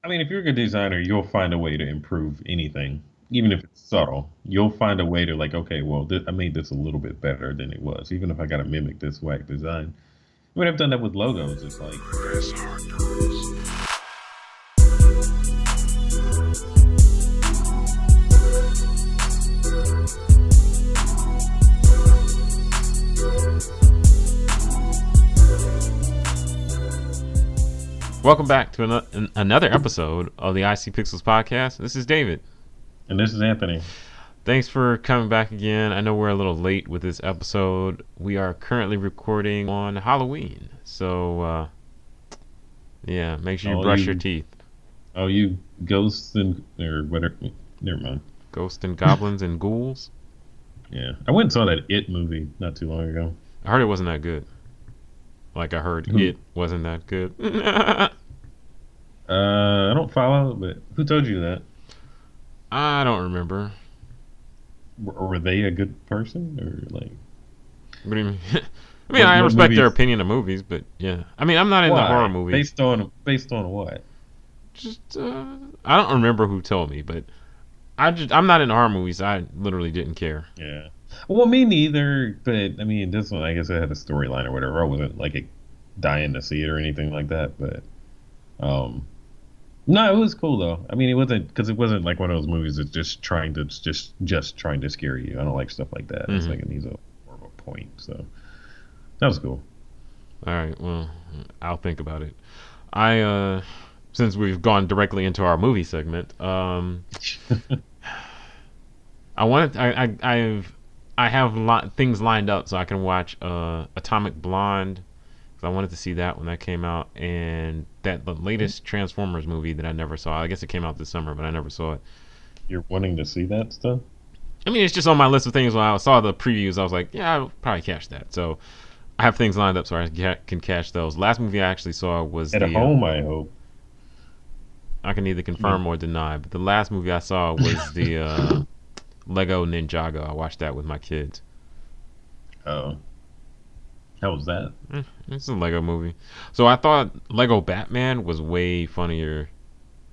I mean, if you're a good designer, you'll find a way to improve anything, even if it's subtle. You'll find a way to like, okay, well, I made this a little bit better than it was, even if I got to mimic this whack design. I mean, I've done that with logos. It's like, Welcome back to another episode of the IC Pixels podcast. This is David. and this is Anthony. Thanks for coming back again. I know we're a little late with this episode. We are currently recording on Halloween. So, yeah, make sure you brush your teeth. Oh, you ghosts and or whatever. Never mind. Ghosts and goblins and ghouls. Yeah, I went and saw that It movie not too long ago. I heard it wasn't that good. Like I heard it wasn't that good. I don't follow, but who told you that? I don't remember. Were they a good person or like? What do you mean? I mean, I respect their opinion of movies, but yeah. I mean, I'm not into horror movies. Based on what? Just I don't remember who told me, but I'm not into horror movies. I literally didn't care. Yeah. Well, me neither. But I mean, this one, I guess it had a storyline or whatever. I wasn't like dying to see it or anything like that. But no, it was cool though. I mean, it wasn't like one of those movies that's just trying to scare you. I don't like stuff like that. Mm-hmm. It's like it needs more of a point. So that was cool. All right. Well, I'll think about it. I since we've gone directly into our movie segment, I have things lined up so I can watch Atomic Blonde, because I wanted to see that when that came out, and the latest Transformers movie that I never saw. I guess it came out this summer, but I never saw it. You're wanting to see that stuff? I mean, it's just on my list of things. When I saw the previews, I was like, yeah, I'll probably catch that. So I have things lined up so I can catch those. Last movie I actually saw was at home. I hope. I can neither confirm or deny, but the last movie I saw was the Lego Ninjago. I watched that with my kids. Oh, how was that? It's a Lego movie. So I thought Lego Batman was way funnier,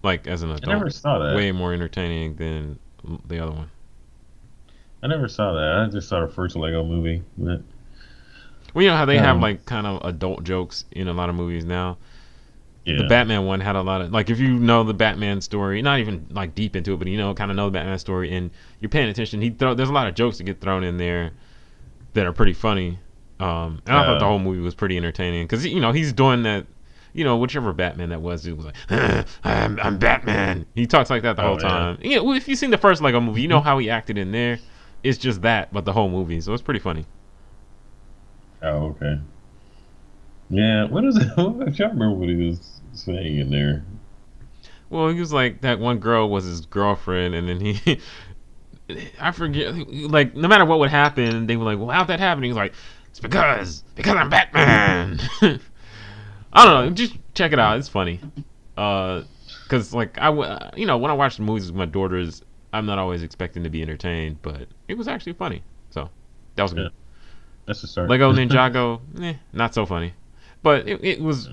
like as an adult. I never saw that. Way more entertaining than the other one. I never saw that. I just saw the first Lego movie. But, well, you know how they have like kind of adult jokes in a lot of movies now. Yeah. The Batman one had a lot of, like, if you know the Batman story, not even like deep into it, but kind of know the Batman story, and you're paying attention. There's a lot of jokes that get thrown in there that are pretty funny. And I thought the whole movie was pretty entertaining because he's doing that. Whichever Batman that was, it was like, I'm Batman. He talks like that the whole time. Yeah. If you've seen the first Lego movie, you know how he acted in there. It's just that, but the whole movie, so it's pretty funny. Oh, okay. Yeah, what is it? I'm trying to remember what he was saying in there. Well, he was like, that one girl was his girlfriend, and then I forget, like, no matter what would happen, they were like, well, how'd that happen? He was like, it's because I'm Batman. I don't know, just check it out. It's funny. Because, like, when I watch the movies with my daughters, I'm not always expecting to be entertained, but it was actually funny. So, that was good. That's the start. Lego Ninjago, not so funny. But it was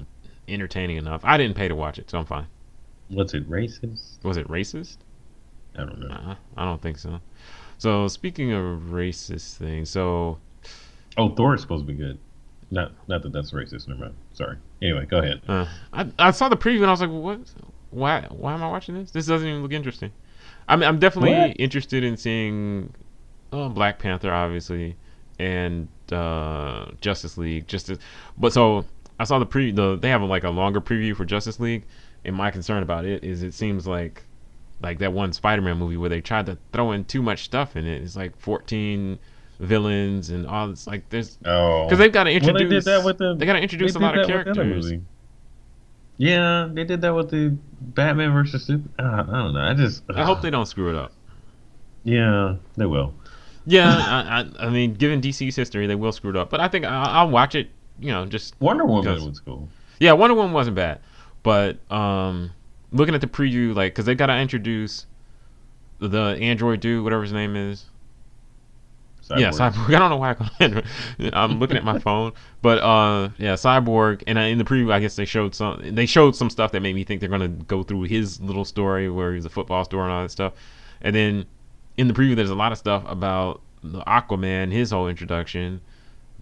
entertaining enough. I didn't pay to watch it, so I'm fine. Was it racist? Was it racist? I don't know. I don't think so. So speaking of racist things, oh, Thor is supposed to be good. Not that that's racist. Never mind. Sorry. Anyway, go ahead. I saw the preview and I was like, what? Why am I watching this? This doesn't even look interesting. I'm definitely interested in seeing Black Panther, obviously, and Justice League. But so I saw the preview. They have like a longer preview for Justice League, and my concern about it seems like that one Spider-Man movie where they tried to throw in too much stuff in it. It's like 14 villains and all. It's like there's because they've got to introduce. Well, they did that with they got to introduce a lot of characters. Yeah, they did that with the Batman versus Super. I don't know. I hope they don't screw it up. Yeah, they will. Yeah, I mean, given DC's history, they will screw it up. But I think I'll watch it. Just Wonder Woman was cool. Yeah, Wonder Woman wasn't bad, but looking at the preview, like, because they got to introduce the android dude, whatever his name is. Yeah, Cyborg. Cyborg. I don't know why I call it. I'm looking at my phone, but yeah, Cyborg. And in the preview, I guess they showed some. They showed some stuff that made me think they're gonna go through his little story where he's a football star and all that stuff. And then in the preview, there's a lot of stuff about the Aquaman, his whole introduction.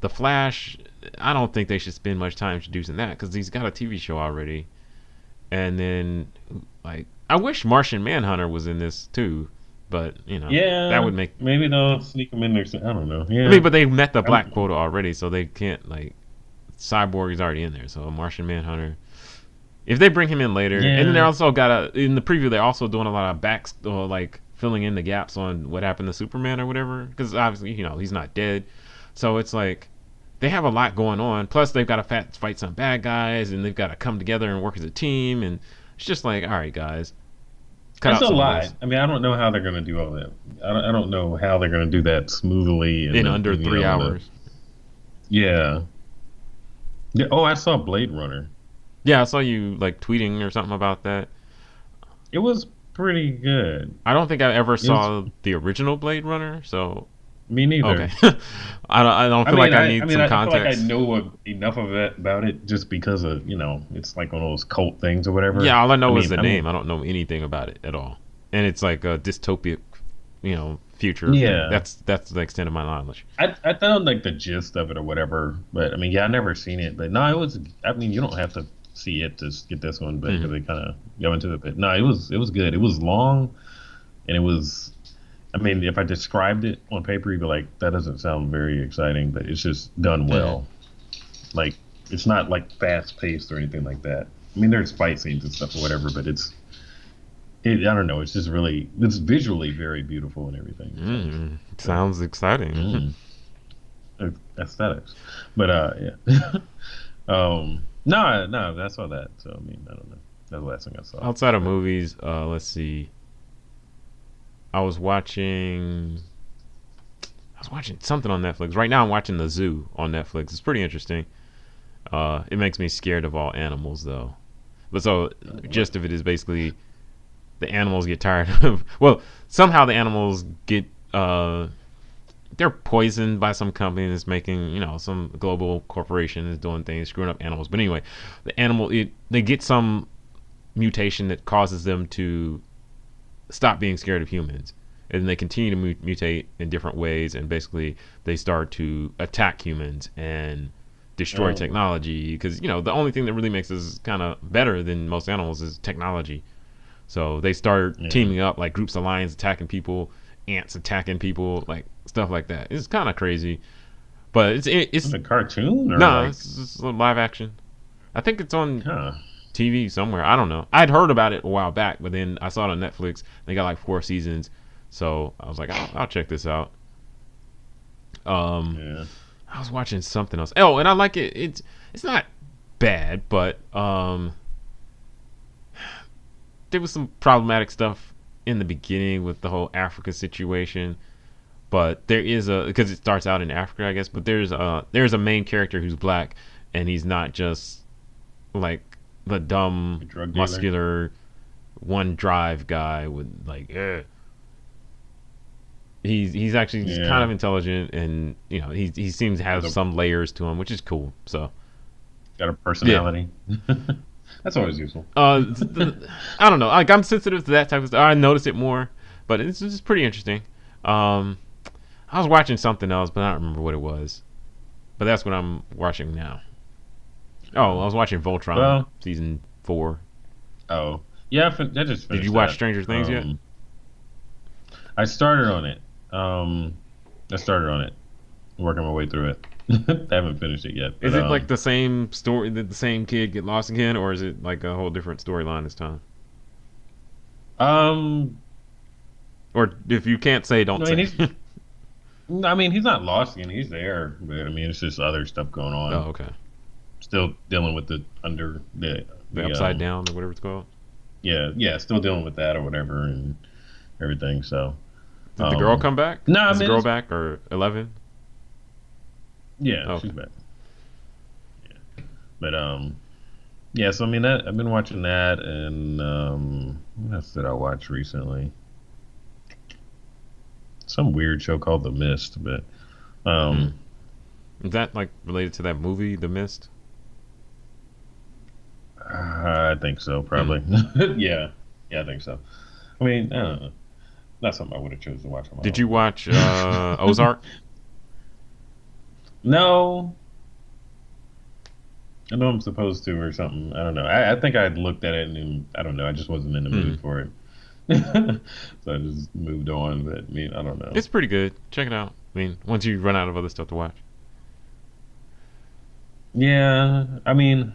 The Flash. I don't think they should spend much time introducing that because he's got a TV show already. And then like I wish Martian Manhunter was in this too, but that Yeah, would make. maybe they'll sneak him in there. I don't know. I mean, Yeah, but they met the black I'm, quota already, so they can't like Cyborg is already in there. So Martian Manhunter, if they bring him in later, and then they yeah, also got in the preview they're also doing a lot of backs or like filling in the gaps on what happened to Superman or whatever, because obviously he's not dead, so it's like they have a lot going on. Plus they've got to fight some bad guys, and they've got to come together and work as a team, and it's just like, all right, guys, cut it's out a some of lot. this I mean, I don't know how they're gonna do all that. I don't know how they're gonna do that smoothly in under and 3 hours. yeah. Yeah. Oh, I saw Blade Runner. Yeah, I saw you like tweeting or something about that. It was pretty good. I don't think I ever It was saw the original Blade Runner, so me okay. neither. I don't I feel mean, like I I, I need mean, some I feel like I context. know enough of it about it just because of it's like one of those cult things or whatever. Yeah, all I I know is mean, the I mean, name. I don't know anything about it at all. And it's like a dystopic, future thing. yeah. That's the extent of my knowledge. I found like the gist of it or whatever, but I mean, yeah, I never seen it, but no, it was. I mean, you don't have to see it to get this one, but because Hmm. they kind of go into it. But no, it was good. It was long, and it was. I mean, if I described it on paper, you'd be like, that doesn't sound very exciting, but it's just done Hmm. well. Like it's not like fast paced or anything like that. I mean, there's fight scenes and stuff or whatever, but I don't know. It's just really, it's visually very beautiful and everything. So, but, Sounds exciting. mm, aesthetics. But yeah. No, no, that's all that. So I mean, I don't know. That's the last thing I saw. Outside of But movies, let's see. I was watching. I was watching something on Netflix. Right now, I'm watching The Zoo on Netflix. It's pretty interesting. It makes me scared of all animals, though. But so, what? gist of it is basically the animals get tired of. Well, somehow the animals get. They're poisoned by some company that's making, some global corporation is doing things, screwing up animals. But anyway, they get some mutation that causes them to stop being scared of humans, and they continue to mutate in different ways, and basically they start to attack humans and destroy Oh, technology because the only thing that really makes us kind of better than most animals is technology. So they start yeah. teaming up, like groups of lions attacking people, ants attacking people, like stuff like that. It's kind of crazy, but Was it's it a cartoon or no, like, it's live action. I think it's on huh? TV somewhere. I don't know. I'd heard about it a while back, but then I saw it on Netflix. They got like 4 seasons, so I was like, I'll check this out. Um, Yeah. I was watching something else. Oh, and I like it. It's not bad, but there was some problematic stuff in the beginning with the whole Africa situation. But there is because it starts out in Africa, I guess. But there's a main character who's black, and he's not just like the A dumb, drug dealer. muscular, one drive guy with like. He's actually just kind Yeah. of intelligent, and he seems to have The, some layers to him, which is cool. So got a yeah, personality. That's always useful. I don't know. Like I'm sensitive to that type of stuff. I notice it more, but it's just pretty interesting. Um, I was watching something else, but I don't remember what it was. But that's what I'm watching now. Oh, I was watching Voltron Well, season 4. oh yeah, I just Did you finished watch that. Stranger Things yet? I started on it. Um, I started on it, working my way through it. I haven't finished it yet, Is but it like the same story? Did the same kid get lost again, or is it like a whole different storyline this time? um, Or if you can't say, I don't mean say. he's, I mean he's not lost again. He's there, but I mean it's just other stuff going Oh, on. okay. Still dealing with the under The the upside down or whatever it's called. yeah, yeah, still dealing with that or whatever and everything. So Did the girl um, come back? no, I Is the mean girl it's, back or 11? yeah, Okay. she's back. But yeah, so I mean that I've been watching that and what else did I watch recently? Some weird show called The Mist, but Hmm. Um, Is that like related to that movie, The Mist? I think so, Hmm. probably. Yeah, yeah, I think so. I mean, I don't know. Not something I would have chosen to watch on my Did you own, but watch Ozark? no, I know I'm supposed to or something. I don't know. I think I looked at it and I don't know. I just wasn't in the mood Hmm. for it, so I just moved on. But I mean, I don't know. It's pretty good. Check it out. I mean, once you run out of other stuff to watch. Yeah, I mean,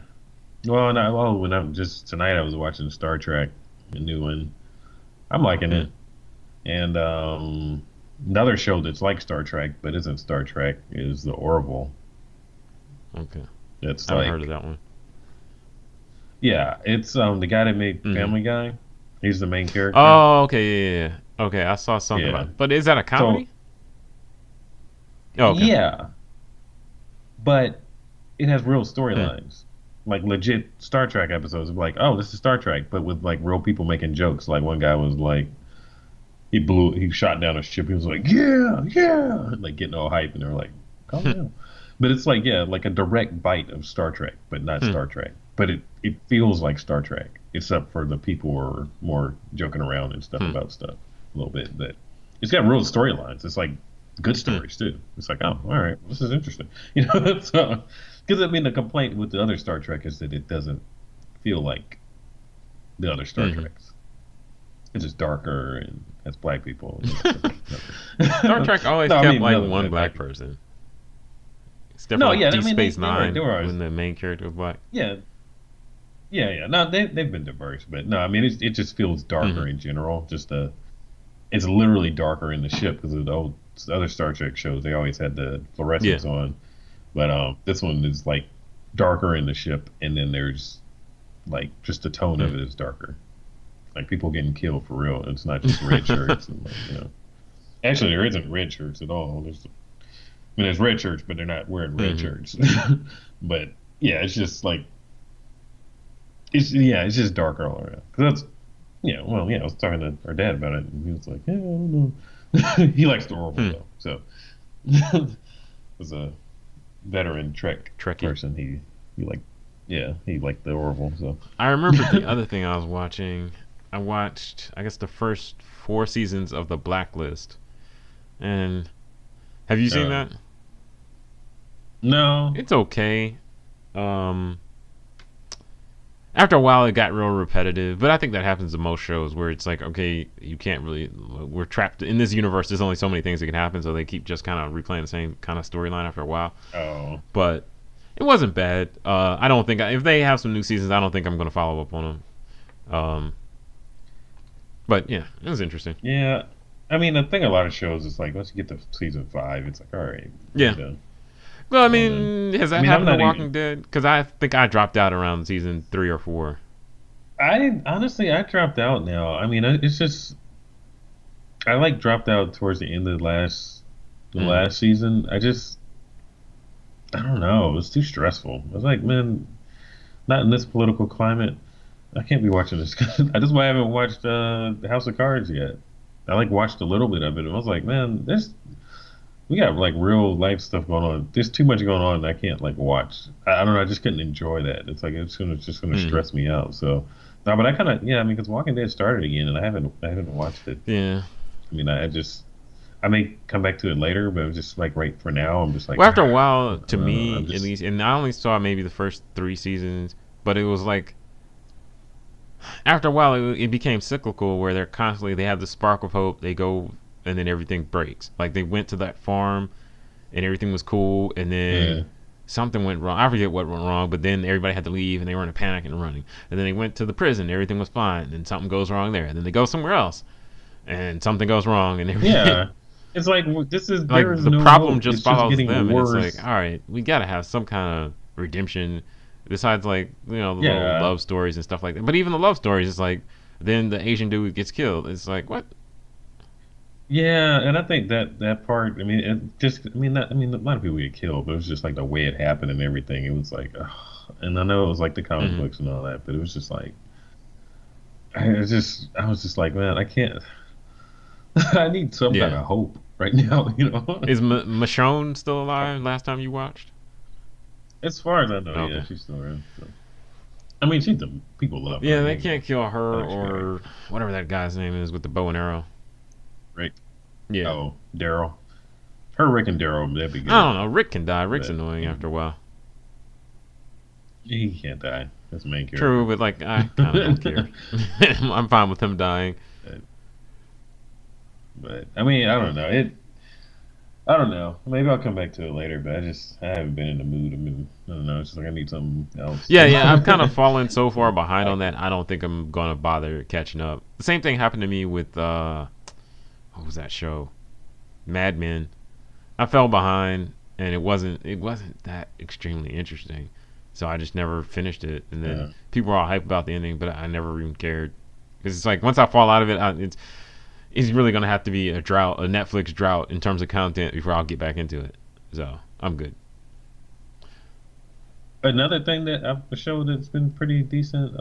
well, when I'm just tonight, I was watching Star Trek, a new one. I'm liking Hmm. it, and another show that's like Star Trek but isn't Star Trek is The Orville. Okay. It's I haven't heard of like, that one. yeah, it's the guy that made Hmm. Family Guy. He's the main character. Oh, okay, yeah, yeah, yeah. Okay, I saw something Yeah. about. But is that a So comedy? Oh, okay. yeah, but it has real Hmm. storylines, like legit Star Trek episodes of like, oh, this is Star Trek, but with like real people making jokes. Like one guy was like, he shot down a ship. He was like, yeah, yeah, like getting all hype, and they were like, calm down. But it's like, yeah, like a direct bite of Star Trek, but not Hmm. Star Trek. But it feels like Star Trek, except for the people who are more joking around and stuff Hmm. about stuff a little bit. But it's got real storylines. It's like good Hmm. stories too. It's like, oh, all right, this is interesting. You know, so because I mean, the complaint with the other Star Trek is that it doesn't feel like the other Star Hmm. Treks. It's just darker and has black people. You know, Star so. Trek always No, I kept mean, like no, one black black people. person. Except for No, like yeah, I Deep mean, Space they Nine were always, when the main character was black. yeah, yeah, yeah. No, they've been diverse, but no, I mean, it just feels Hmm. darker in general. It's literally darker in the ship because of the other Star Trek shows. They always had the Yeah. fluorescence on, but this one is like darker in the ship, and then there's like just the tone Hmm. of it is darker. Like people getting killed for real. It's not just red shirts and like Actually, there isn't red shirts at all. There's red shirts, but they're not wearing red Hmm. shirts. But yeah, it's just like it's just darker all around. Cause that's well, yeah. I was talking to our dad about it, and he was like, yeah, I don't know. He likes the Orville Hmm. though, so as a veteran Trek Trekkie. person, he like he liked the Orville. So I remember the other thing I was watching. I watched, I guess, the first four seasons of The Blacklist. And have you seen uh, that? no, It's okay. Um, After a while, it got real repetitive, but I think that happens to most shows where it's like, okay, you can't really. We're trapped in this universe. There's only so many things that can happen, so they keep just kind of replaying the same kind of storyline after a while. oh But it wasn't bad. I don't think if they have some new seasons, I don't think I'm going to follow up on them. But yeah, it was interesting. yeah. I mean, I think a lot of shows it's like once you get to season five, it's like all right, Yeah. you Well, I well then. mean, has I that mean, I'm happened to not Walking even. Dead? Because I think I dropped out around season 3 or 4. I honestly I dropped out now. I mean, it's just I like dropped out towards the end of the Mm-hmm. last season. I don't know. It was too stressful. I was like, man, not in this political climate. I can't be watching this. That's why I haven't watched House of Cards yet. I like watched a little bit of it, and I was like, man, this we got like real life stuff going on. There's too much going on. I can't like watch. I don't know. I just couldn't enjoy that. It's like it's just gonna Mm-hmm. stress me out. So no, but I kind of yeah. I mean, because Walking Dead started again, and I haven't watched it. Yeah. I mean, I may come back to it later, but it's just like right for now. I'm just like Well, after a while, to I'm me at just least, and I only saw maybe the first 3 seasons, but it was like after a while it became cyclical where they're constantly they have the spark of hope, they go and then everything breaks. Like they went to that farm and everything was cool, and then yeah something went wrong. I forget what went wrong, but then everybody had to leave and they were in a panic and running. And then they went to the prison, everything was fine, and then something goes wrong there. And then they go somewhere else and something goes wrong and everything. yeah. It's like this is there Like is the no problem hope. just It's just follows getting them, and it's like, worse. all right, we gotta have some kind of redemption besides like the little Yeah, love stories and stuff like that. But even the love stories, it's like then the Asian dude gets killed. It's like what? yeah, and I think that part. I mean, it just. I mean, a lot of people get killed, but it was just like the way it happened and everything. It was like, ugh. And I know it was like the comic Mm-hmm. books and all that, but it was just like, I was just like, man, I can't. I need some kind Yeah. of hope. right now. You know, Is Michonne still alive? Last time you watched? as far as I know, yeah, Okay. she's still around. So. I mean, she's the people love Yeah, her. they You can't know, kill her kind of scary, or whatever that guy's name is with the bow and arrow. right? Yeah. Oh, Daryl, her, Rick, and Daryl, that'd be I good. don't know. Rick can die. Rick's But annoying after a while. he can't die. That's the main True, character. but like I kind of don't care. I'm fine with him dying. but, but I mean, I don't know. I don't know. Maybe I'll come back to it later. But I haven't been in the mood. I don't know. It's just like I need something else. Yeah, yeah. I've kind of fallen so far So behind I on can. that. I don't think I'm gonna bother catching up. The same thing happened to me with what was that show? Mad Men. I fell behind, and it wasn't that extremely interesting. So I just never finished it. And then Uh, people were all hyped about the ending, but I never even cared. Because it's like once I fall out of it, it's really gonna have to be a drought, a Netflix drought in terms of content before I'll get back into it. So I'm good. Another thing that a show that's been pretty decent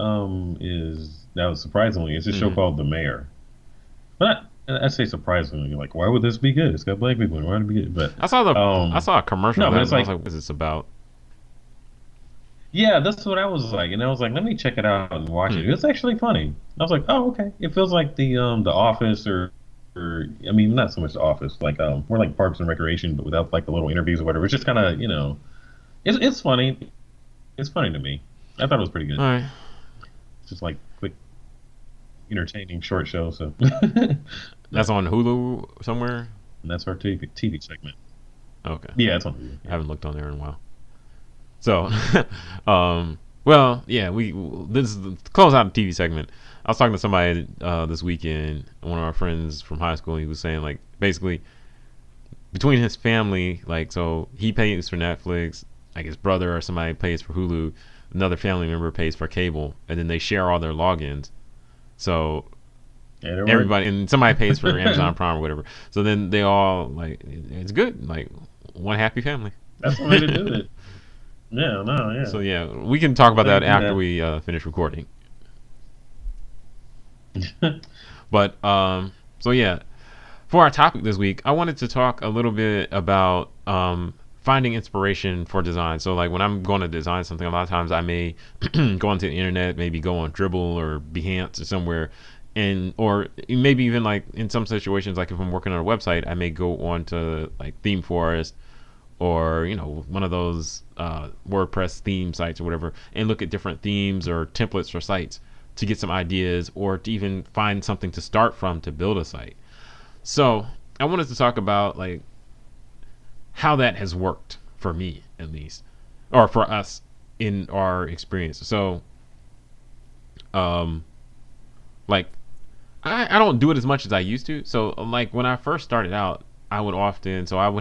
is that was surprisingly it's a show Hmm. called The Mayor. But I say surprisingly, like why would this be good? It's got black people in it. Why would it be good? But I um, saw a commercial no, of but that, it's and I was like like, "What is this about?" yeah, that's what I was like, and I was like, let me check it out and watch Hmm. it. It's actually funny. I was like, oh okay, it feels like the Office or I mean not so much The Office, like more like Parks and Recreation, but without like the little interviews or whatever. It's just kind of it's funny. It's funny to me. I thought it was pretty All good. right, It's just like quick, entertaining short show. So, that's but on Hulu somewhere. and that's our TV segment. Okay, Yeah, it's on Hulu. I Yeah. haven't looked on there in a while. So, well, yeah, we this is the close out the TV segment. I was talking to somebody this weekend, one of our friends from high school. He was saying like basically between his family, like so he pays for Netflix, like his brother or somebody pays for Hulu, another family member pays for cable, and then they share all their logins. So And it worked. everybody and somebody pays for Amazon Prime or whatever. So then they all like it's good, like one happy family. That's the way to do it. Yeah, no, So yeah. yeah, we can talk about Way to that do after that. we finish recording. But so yeah, for our topic this week, I wanted to talk a little bit about finding inspiration for design. So like when I'm going to design something, a lot of times I may go onto the internet, maybe go on Dribble or Behance or somewhere, and or maybe even like in some situations, like if I'm working on a website, I may go on to like Theme Forest or one of those WordPress theme sites or whatever, and look at different themes or templates for sites to get some ideas or to even find something to start from to build a site. So I wanted to talk about like how that has worked for me at least, or for us in our experience. So um, like I don't do it as much as I used to. So like when I first started out, I would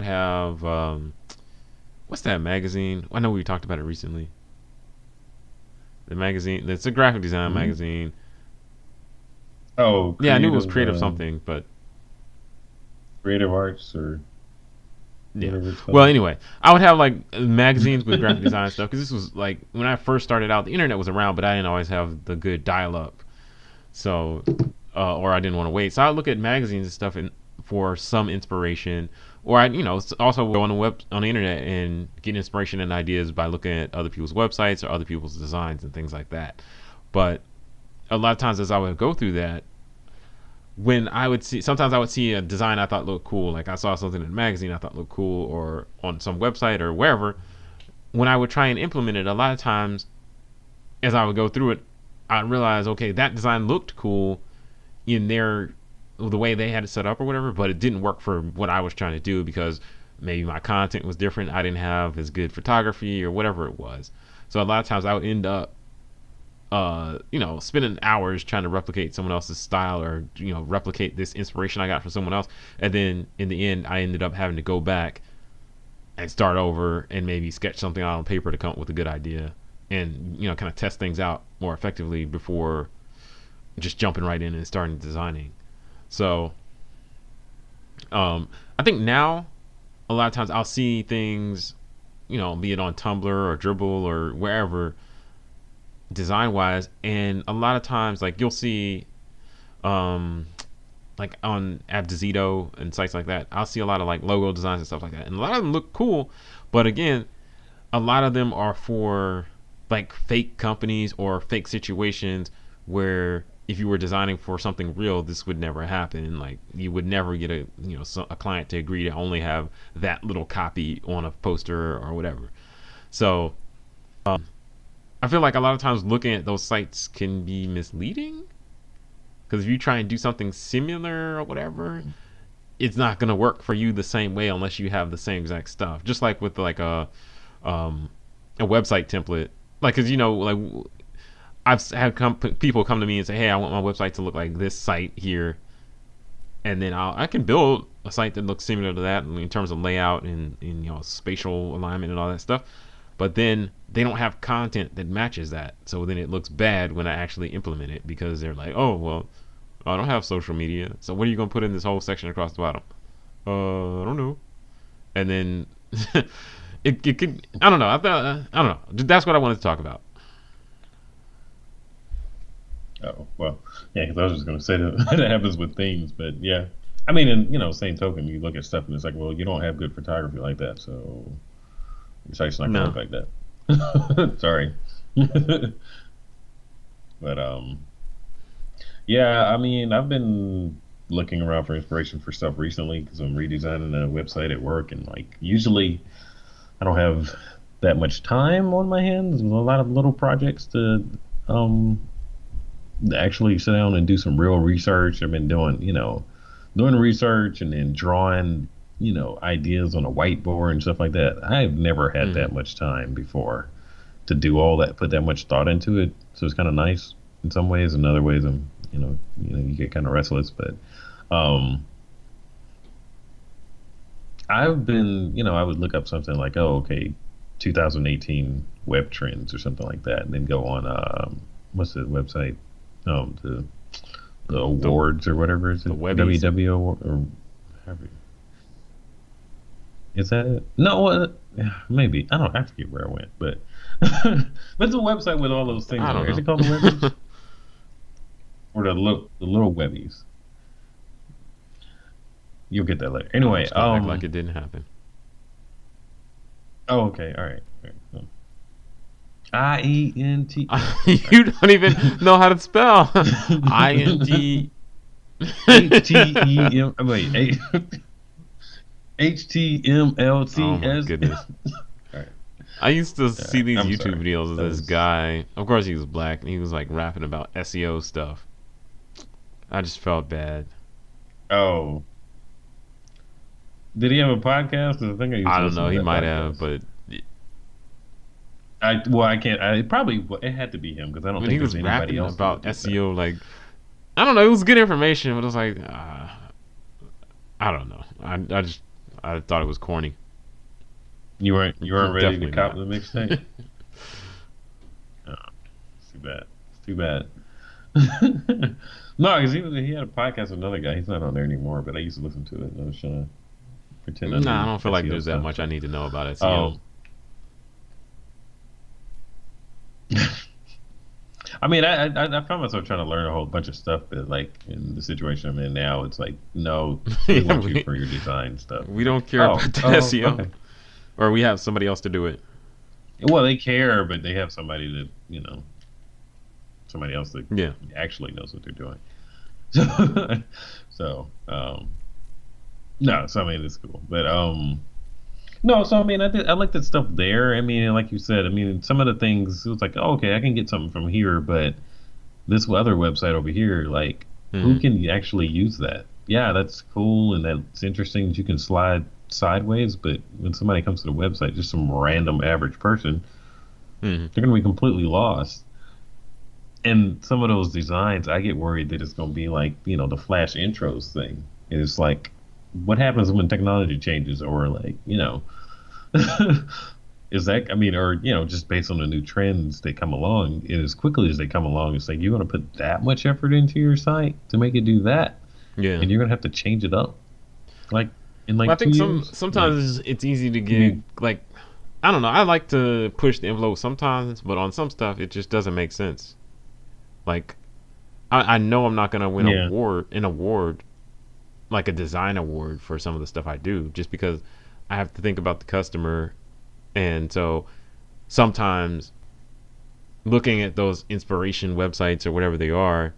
have what's that magazine? I know we talked about it recently. The magazine, it's a graphic design Hmm. magazine. Oh, Yeah, I knew it was creative something, but creative arts or yeah. whatever it's Well, called. anyway, I would have like magazines with graphic design stuff because this was like when I first started out, the internet was around, but I didn't always have the good dial up. So, or I didn't want to wait. So I look at magazines and stuff and for some inspiration, or I, also go on the internet and get inspiration and ideas by looking at other people's websites or other people's designs and things like that. But a lot of times, as I would go through that, when I would see, sometimes I would see a design I thought looked cool, like I saw something in a magazine I thought looked cool, or on some website or wherever. When I would try and implement it, a lot of times as I would go through it, I realized, okay, that design looked cool in their the way they had it set up or whatever, but it didn't work for what I was trying to do because maybe my content was different. I didn't have as good photography or whatever it was. So a lot of times I would end up spending hours trying to replicate someone else's style or replicate this inspiration I got from someone else, and then in the end, I ended up having to go back and start over and maybe sketch something out on paper to come up with a good idea, and kind of test things out more effectively before just jumping right in and starting designing. So, I think now a lot of times I'll see things, be it on Tumblr or Dribble or wherever, design wise, and a lot of times like you'll see um like on Abdizito and sites like that, I'll see a lot of like logo designs and stuff like that, and a lot of them look cool. But again, a lot of them are for like fake companies or fake situations where if you were designing for something real, this would never happen. Like you would never get a client to agree to only have that little copy on a poster or whatever. So I feel like a lot of times looking at those sites can be misleading because if you try and do something similar or whatever, it's not gonna work for you the same way unless you have the same exact stuff. Just like with like a website template, like because like I've had people come to me and say, "Hey, I want my website to look like this site here," and then I can build a site that looks similar to that in terms of layout and spatial alignment and all that stuff. But then they don't have content that matches that, so then it looks bad when I actually implement it because they're like, "Oh, well, I don't have social media, so what are you gonna put in this whole section across the bottom?" I don't know. And then it could, I don't know. I don't know. That's what I wanted to talk about. Oh well, yeah. Because I was just going to say that that happens with themes, but yeah. I mean, and same token, you look at stuff and it's like, well, you don't have good photography like that, so your site's not going to No. look like that. Sorry, but yeah. I mean, I've been looking around for inspiration for stuff recently because I'm redesigning a website at work, and like usually I don't have that much time on my hands. There's a lot of little projects um to actually sit down and do some real research. I've been doing research and then drawing, ideas on a whiteboard and stuff like that. I've never had Mm. that much time before to do all that, put that much thought into it. So it's kind of nice in some ways. In other ways, you get kind of restless. But um, I've been, I would look up something like, oh, okay, 2018 web trends or something like that, and then go on, what's the website? The The awards or whatever is the it? Webbies. WW or however- is that it? No, yeah, maybe I don't. I forget where I went, but but it's a website with all those things I on don't there. Is know. it called the Webbies or the little Webbies? You'll get that later. I'm Anyway, just gonna act like it didn't happen. oh, okay, all right. All right. IENT. No, sorry. You don't even know how to spell INT. HTEM. Wait, Oh my HTMLTS. goodness. All right. I used to All see right. these I'm YouTube sorry. videos of That this was. guy. Of course, he was black, and he was like rapping about SEO stuff. I just felt bad. Oh, did he have a podcast? 'Cause I think I used I to don't listen know. to He that might have, podcast. but I can't. It had to be him because I don't when think he there's was anybody rapping else that about would do that. SEO, like I don't know, it was good information, but it was like I don't know. I thought it was corny. You weren't ready to Definitely cop not. the mixtape. Oh, it's too bad. It's too bad. No, because he had a podcast with another guy. He's not on there anymore, but I used to listen to it. I was trying to pretend I Nah, I knew don't feel like SEO there's that stuff, much I but need to know about SEO. um, I mean, I found myself trying to learn a whole bunch of stuff, but like in the situation I'm in now, it's like, no, we Yeah, want you for your design stuff. we don't care Oh, about that oh, SEO, okay. or we have somebody else to do it. Well, they care, but they have somebody else that Yeah, actually knows what they're doing. So, so no, so I mean, it's cool, but no, so I mean, I like that stuff there. I mean, and like you said, I mean, some of the things it was like, oh, okay, I can get something from here, but this other website over here, like, who hmm can actually use that? Yeah, that's cool and that's interesting that you can slide sideways, but when somebody comes to the website, just some random average person, hmm they're going to be completely lost. And some of those designs, I get worried that it's going to be like, the flash intros thing. It's like, what happens when technology changes, or like, is that, I mean, or, just based on the new trends that come along, and as quickly as they come along, it's like, you're going to put that much effort into your site to make it do that, yeah. and you're going to have to change it up, like, in Well, I like two think years? Like, sometimes it's easy to you get mean, like I don't know. I like to push the envelope sometimes, but on some stuff it just doesn't make sense. Like I know I'm not gonna win yeah. an award, like a design award for some of the stuff I do, just because I have to think about the customer. And so sometimes looking at those inspiration websites or whatever they are,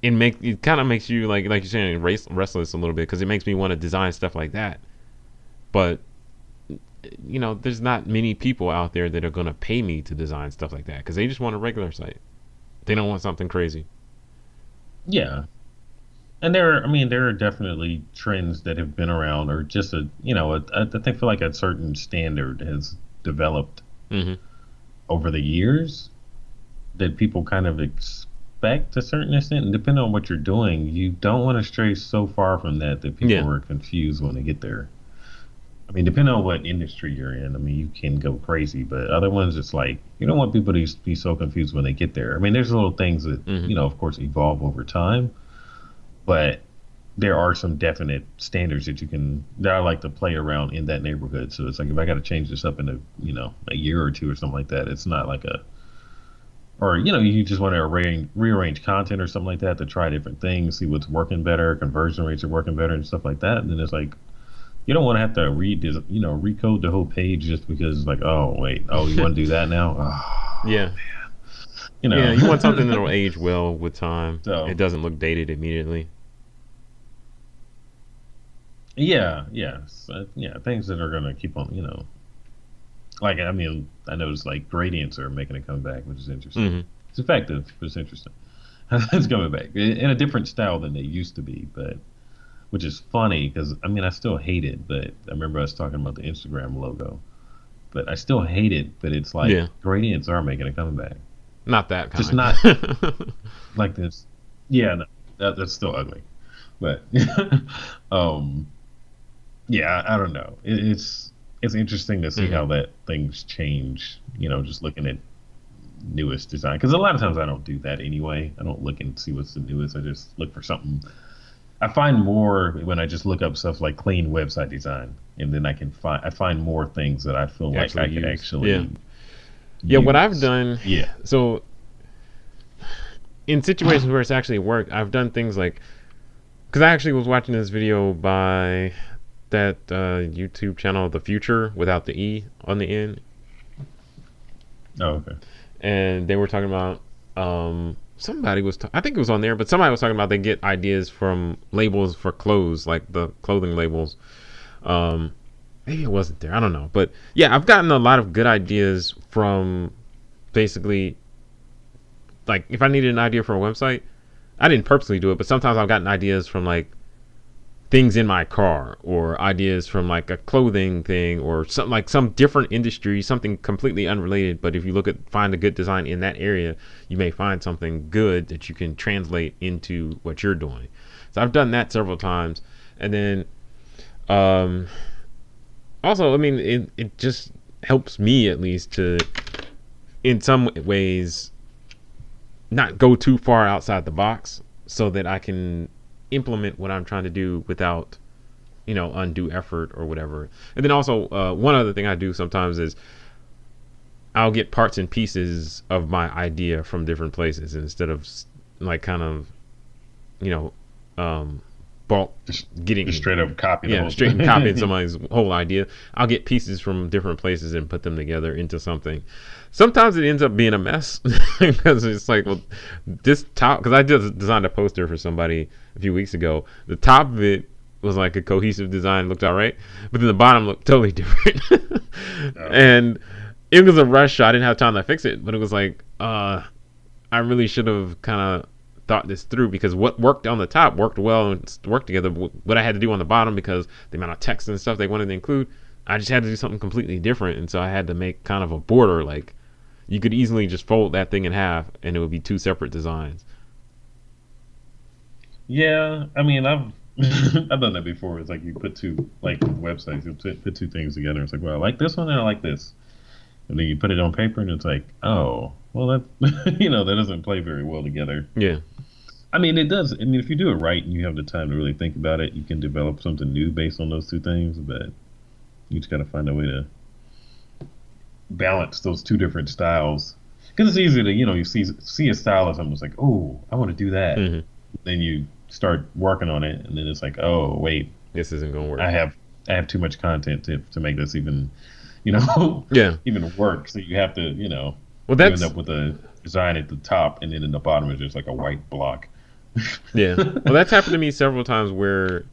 it kind of makes you like you're saying restless a little bit, because it makes me want to design stuff like that. But there's not many people out there that are going to pay me to design stuff like that, because they just want a regular site. They don't want something crazy. Yeah, and there are definitely trends that have been around, or just I think feel like a certain standard has developed Hmm. over the years that people kind of expect to a certain extent, and depending on what you're doing, you don't want to stray so far from that Yeah. people are confused when they get there. I mean, depending on what industry you're in, I mean, you can go crazy, but other ones, it's like you don't want people to be so confused when they get there. I mean, there's little things that Hmm. of course, evolve over time, but there are some definite standards that I like to play around in that neighborhood. So it's like if I got to change this up in a year or two or something like that, it's not like a or you just want to rearrange content or something like that to try different things, see what's working better, conversion rates are working better, and stuff like that. And then it's like you don't want to have to recode the whole page just because it's like, oh wait, oh you want to do that now, oh, Yeah. you Yeah. know. You want something that'll age well with time. It So doesn't look dated immediately. yeah, yeah, yeah, things that are gonna keep on, like I mean, I noticed like gradients are making a comeback, which is interesting. Hmm. It's effective, but it's interesting. It's coming back in a different style than they used to be, but which is funny because I mean I still hate it, but I remember us talking about the Instagram logo, but I still hate it. But it's like Yeah. gradients are making a comeback, Not that just kind. not like this. Yeah, no, that's still ugly, but um, yeah, I don't know. It's interesting to see how Hmm. that things change. Just looking at newest design because a lot of times I don't do that anyway. I don't look and see what's the newest. I just look for something. I find more when I just look up stuff like clean website design, and then I find more things that I feel like Actually I could use. Yeah. actually Yeah. What I've use. done. Yeah. So in situations where it's actually worked, I've done things like, because I actually was watching this video by that YouTube channel, The Future, without the E on the end, Oh, okay. and they were talking about somebody was I think it was on there, but somebody was talking about they get ideas from labels for clothes, like the clothing labels. Um, Maybe it wasn't there. I don't know, but yeah, I've gotten a lot of good ideas from basically, like, if I needed an idea for a website, I didn't purposely do it, but sometimes I've gotten ideas from like things in my car, or ideas from like a clothing thing, or something like some different industry, something completely unrelated. But if you find a good design in that area, you may find something good that you can translate into what you're doing. So I've done that several times. And then um, also, I mean, it just helps me at least to, in some ways, not go too far outside the box, so that I can implement what I'm trying to do without undue effort or whatever. And then also, one other thing I do sometimes is I'll get parts and pieces of my idea from different places, instead of like kind of you know um bulk Just just getting, straight up copy the yeah, whole straight and copying thing. somebody's whole idea. I'll get pieces from different places and put them together into something. Sometimes it ends up being a mess because it's like, well, this top, because I just designed a poster for somebody a few weeks ago. The top of it was like a cohesive design, looked all right, but then the bottom looked totally different. Oh, And it was a rush, so I didn't have time to fix it. But it was like, I really should have kind of thought this through, because what worked on the top worked well and worked together. What I had to do on the bottom, because the amount of text and stuff they wanted to include, I just had to do something completely different. And so I had to make kind of a border. Like, you could easily just fold that thing in half and it would be two separate designs. yeah. I mean, I've I've done that before. It's like you put two like with websites, you put two things together. It's like, well, I like this one and I like this, and then you put it on paper, and it's like, oh, well, that that doesn't play very well together. Yeah. I mean, it does. I mean, if you do it right and you have the time to really think about it, you can develop something new based on those two things. But you just got to find a way to balance those two different styles. Because it's easy to, you see a style or something, it's like, oh, I want to do that. Hmm. Then you start working on it, and then it's like, oh wait, This isn't gonna work. I have I have too much content to make this even, you know, Yeah. even work. So you have to, Well, you end that's up with a design at the top, and then in the bottom is just like a white block. yeah. Well, that's happened to me several times where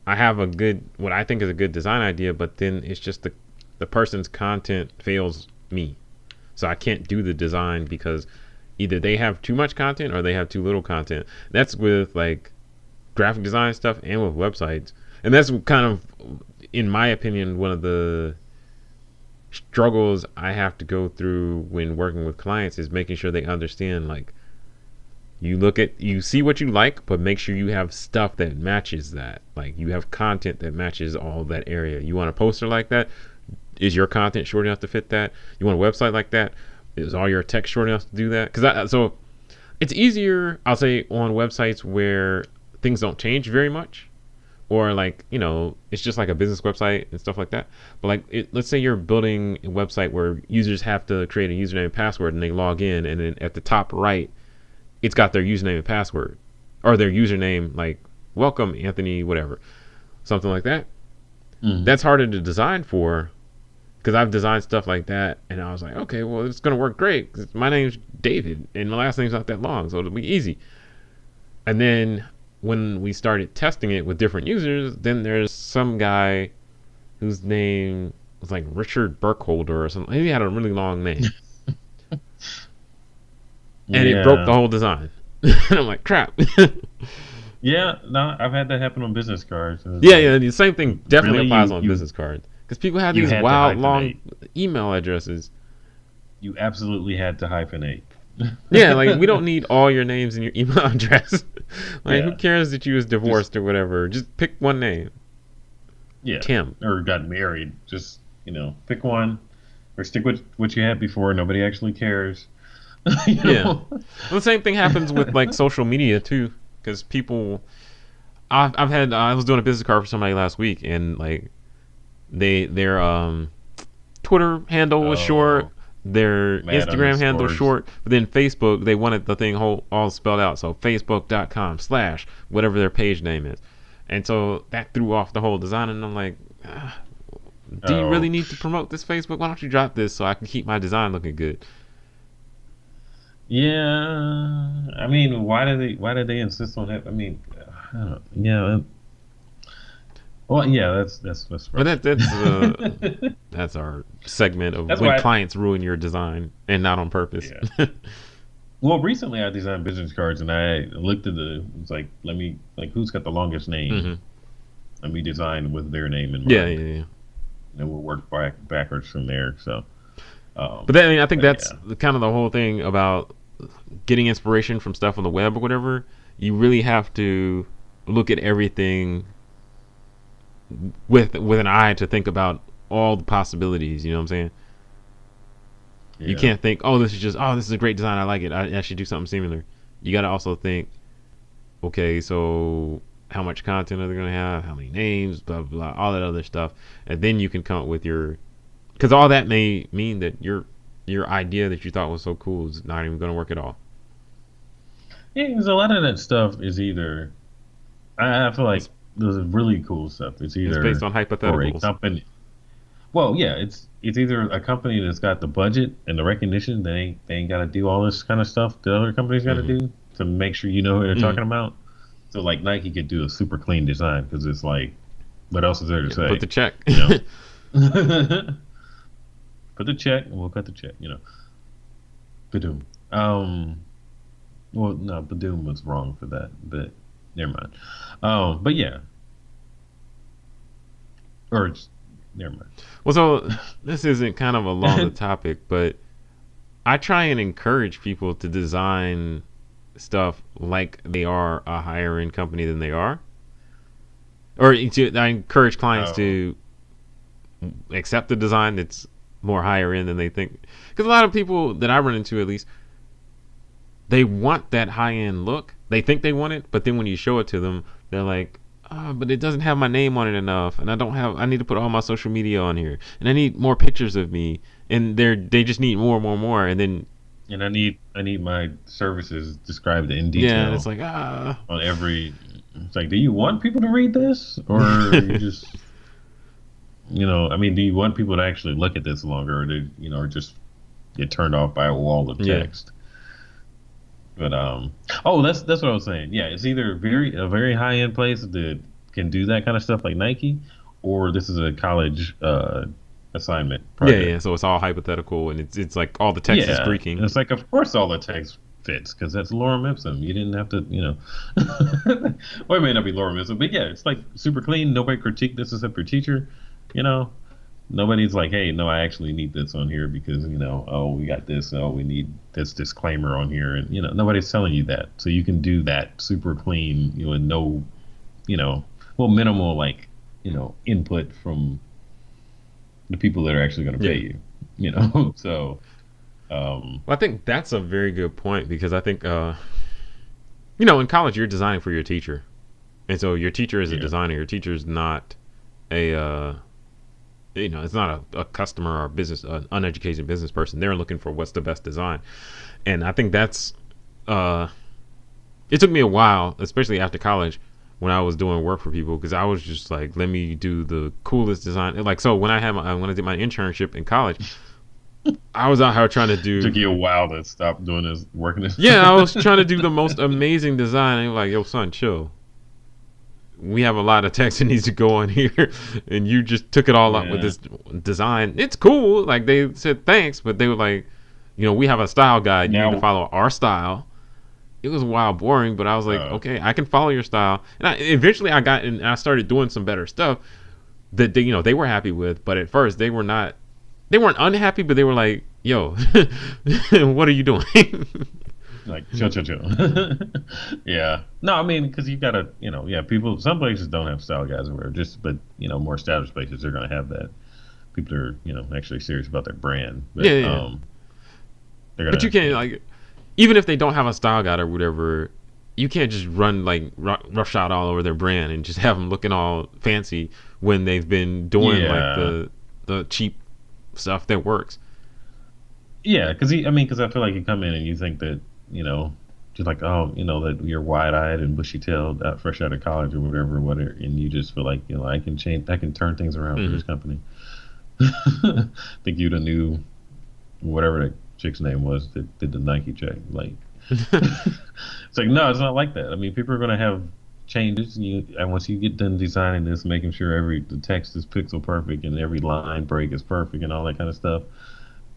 I have a good, what I think is a good design idea, but then it's just the person's content fails me, so I can't do the design because either they have too much content or they have too little content. That's with like graphic design stuff and with websites, and that's kind of, in my opinion, one of the struggles I have to go through when working with clients is making sure they understand, like, you see what you like, but make sure you have stuff that matches that. Like, you have content that matches all that area. You want a poster like that? Is your content short enough to fit that? You want a website like that? Is all your text short enough to do that? So it's easier, I'll say, on websites where things don't change very much, or like, it's just like a business website and stuff like that. But like, let's say you're building a website where users have to create a username and password and they log in, and then at the top right it's got their username and password, or their username, like welcome Anthony whatever, something like that. Mm. That's harder to design for, because I've designed stuff like that and I was like, okay, well, it's going to work great because my name's David and my last name's not that long, so it'll be easy. And then when we started testing it with different users, then there's some guy whose name was like Richard Burkholder or something. He had a really long name, and it broke the Yeah. whole design. And I'm like, crap. Yeah, no, I've had that happen on business cards. And it's Yeah, like, yeah. The same thing definitely really, applies on business cards because people have you these had to wild long hyphenate. email addresses. You absolutely had to hyphenate. Yeah, like, we don't need all your names and your email address. Like, who Yeah, cares that you was just divorced or whatever? Just pick one name. yeah, Tim. or got married. Just pick one, or stick with what you had before. Nobody actually cares. you Yeah. know. Well, the same thing happens with like social media too, because people. I've had. I was doing a business card for somebody last week, and like their Twitter handle was short, Oh, their mad Instagram handle underscores. short, but then Facebook, they wanted the thing all spelled out. So facebook.com/ whatever their page name is. And so that threw off the whole design, and I'm like, do you really Oh, need to promote this Facebook? Why don't you drop this so I can keep my design looking good? yeah. I mean, why did they insist on that? I mean, I don't, yeah. Well, yeah. That's But frustrating. that's our segment of That's when why. clients ruin your design and not on purpose. Yeah. Well, recently I designed business cards, and I looked at it's like, let me, like, who's got the longest name? Hmm. Let me design with their name in Yeah, mind, yeah, yeah. and we'll work backwards from there. So, But then, I mean, I think but that's yeah, kind of the whole thing about getting inspiration from stuff on the web or whatever. You really have to look at everything with an eye to think about all the possibilities. You know what I'm saying? You yeah, can't think, this is a great design. I like it. I should do something similar. You got to also think, okay, so how much content are they going to have? How many names? Blah, blah, blah, all that other stuff. And then you can come up with your, because all that may mean that your idea that you thought was so cool is not even going to work at all. yeah. Because a lot of that stuff is either, I feel like It's, there's really cool stuff. It's it's based either on for a hypotheticals. company. Well, yeah, it's either a company that's got the budget and the recognition, they ain't got to do all this kind of stuff that other companies got to Hmm. do to make sure you know who they're Hmm. talking about. So like Nike could do a super clean design because it's like, what else is there to Yeah, put say? the check. You know, put the check and we'll cut the check. Badoom. Well, no, Badoom was wrong for that, but never mind. But yeah, or never mind. Well, so this isn't kind of along the topic, but I try and encourage people to design stuff like they are a higher end company than they are, I encourage clients Oh, to accept the design that's more higher end than they think. Because a lot of people that I run into, at least, they want that high end look. They think they want it, but then when you show it to them, they're like, oh, but it doesn't have my name on it enough, and I need to put all my social media on here, and I need more pictures of me, and they just need more, more, more, and then and I need my services described in yeah, and it's detail like, on every. It's like, do you want people to read this, or you just, I mean, do you want people to actually look at this longer, or or just get turned off by a wall of Yeah. text? But oh, that's what I was saying. Yeah, it's either a very high end place that can do that kind of stuff like Nike, or this is a college assignment Yeah, project. yeah. So it's all hypothetical, and it's like all the text is Yeah, Greeking. and it's like, of course, all the text fits because that's Lorem Ipsum. You didn't have to, well, it may not be Lorem Ipsum, but yeah, it's like super clean. Nobody critique this except your teacher. You know, nobody's like, hey, no, I actually need this on here because oh, we got this. Oh, we need this disclaimer on here, and nobody's telling you that, so you can do that super clean, and no, you know, well, minimal like input from the people that are actually going to pay Yeah. you. So. Well, I think that's a very good point because I think in college you're designing for your teacher, and so your teacher is a Yeah. designer. Your teacher is not a it's not a customer or business, an uneducated business person. They're looking for what's the best design, and I think that's uh, it took me a while, especially after college, when I was doing work for people, because I was just like, let me do the coolest design. Like, so when I did my internship in college, I was out here trying to It do took you a while to stop doing this, working this. yeah, I was trying to do the most amazing design. And they were like, yo, son, chill. We have a lot of text that needs to go on here, and you just took it all up with Yeah. this design. It's cool. Like they said thanks, but they were like, we have a style guide. You need to Now, follow our style. It was a while boring, but I was like, uh, okay, I can follow your style. And eventually I got and I started doing some better stuff that they were happy with. But at first they were not. They weren't unhappy, but they were like, yo, what are you doing? like chill, chill, chill. Yeah. No, I mean, because you gotta, yeah, people. Some places don't have style guides or whatever. But more established places, they're gonna have that. People are, actually serious about their brand. Yeah, But yeah. they're But you gonna, can't like even if they don't have a style guide or whatever, you can't just run like roughshod all over their brand and just have them looking all fancy when they've been doing like yeah, the cheap stuff that works. yeah. Because I feel like you come in and you think that, just like, oh, that you're wide-eyed and bushy-tailed, fresh out of college or whatever, and you just feel like, I can turn things around for Hmm. this company. Think you'd have knew whatever that chick's name was that did the Nike check. Like, it's like, no, it's not like that. I mean, people are going to have changes, and once you get done designing this, making sure the text is pixel perfect and every line break is perfect and all that kind of stuff,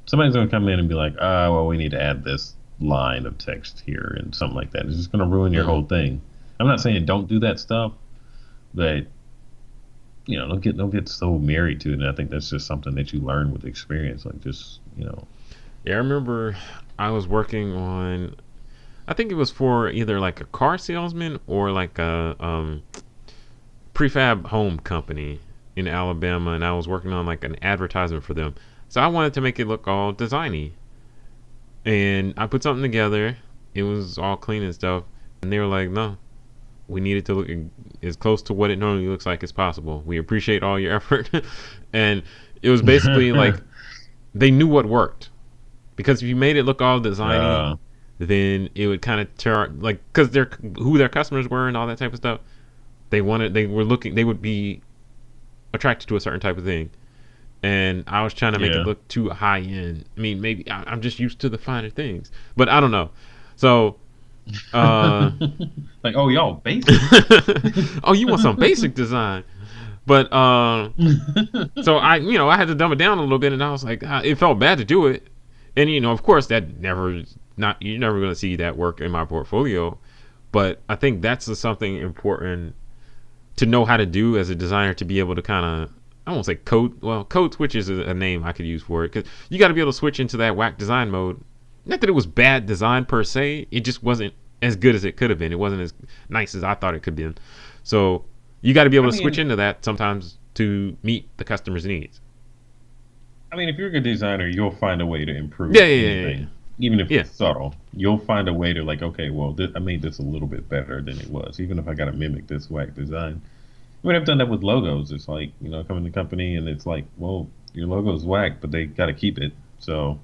somebody's going to come in and be like, well, we need to add this line of text here and something like that. It's just going to ruin your Hmm. whole thing. I'm not saying don't do that stuff, but don't get so married to it. And I think that's just something that you learn with experience. Like, just Yeah, I remember I was working on. I think it was for either like a car salesman or like a prefab home company in Alabama, and I was working on like an advertisement for them. So I wanted to make it look all designy, and I put something together. It was all clean and stuff, and they were like, "No, we need it to look as close to what it normally looks like as possible. We appreciate all your effort," and it was basically like they knew what worked because if you made it look all designy, uh, then it would kind of tear like because they're who their customers were and all that type of stuff. They would be attracted to a certain type of thing, and I was trying to make it yeah. look too high end. I mean, maybe I'm just used to the finer things, but I don't know. So, uh, Like, oh, y'all basic. oh, you want some basic design, but so I had to dumb it down a little bit, and I was like, it felt bad to do it, and of course that never not you're never gonna see that work in my portfolio, but I think that's something important to know how to do as a designer to be able to kind of I won't say code. Well, code switch is a name I could use for it because you got to be able to switch into that whack design mode. Not that it was bad design per se, it just wasn't as good as it could have been. It wasn't as nice as I thought it could be. So you got to be able I to switch mean, into that sometimes to meet the customer's needs. if you're a good designer, you'll find a way to Yeah, improve yeah, yeah, anything, even if yeah. it's subtle. You'll find a way to like, okay, well, I made this a little bit better than it was, even if I got to mimic this whack design. I mean, I've done that with logos. It's like, come in the company and it's like, well, your logo's whack, but they got to keep it. So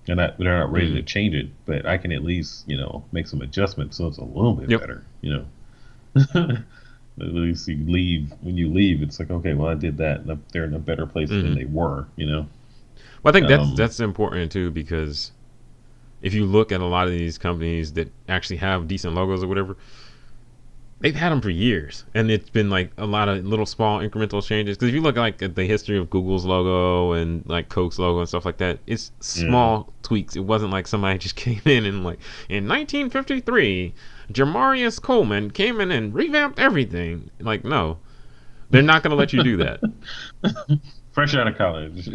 they're not ready Mm-hmm. to change it, but I can at least, make some adjustments so it's a little bit Yep. better. At least you leave. When you leave, it's like, okay, well, I did that, and they're in a better place than Hmm. they were. Well, I think that's Um, that's important too, because if you look at a lot of these companies that actually have decent logos or whatever, they've had them for years, and it's been like a lot of little small incremental changes. Because if you look like at the history of Google's logo and like Coke's logo and stuff like that, it's yeah. small tweaks. It wasn't like somebody just came in and like in 1953, Jamarius Coleman came in and revamped everything. Like, no, they're not going to let you do that. Fresh out of college,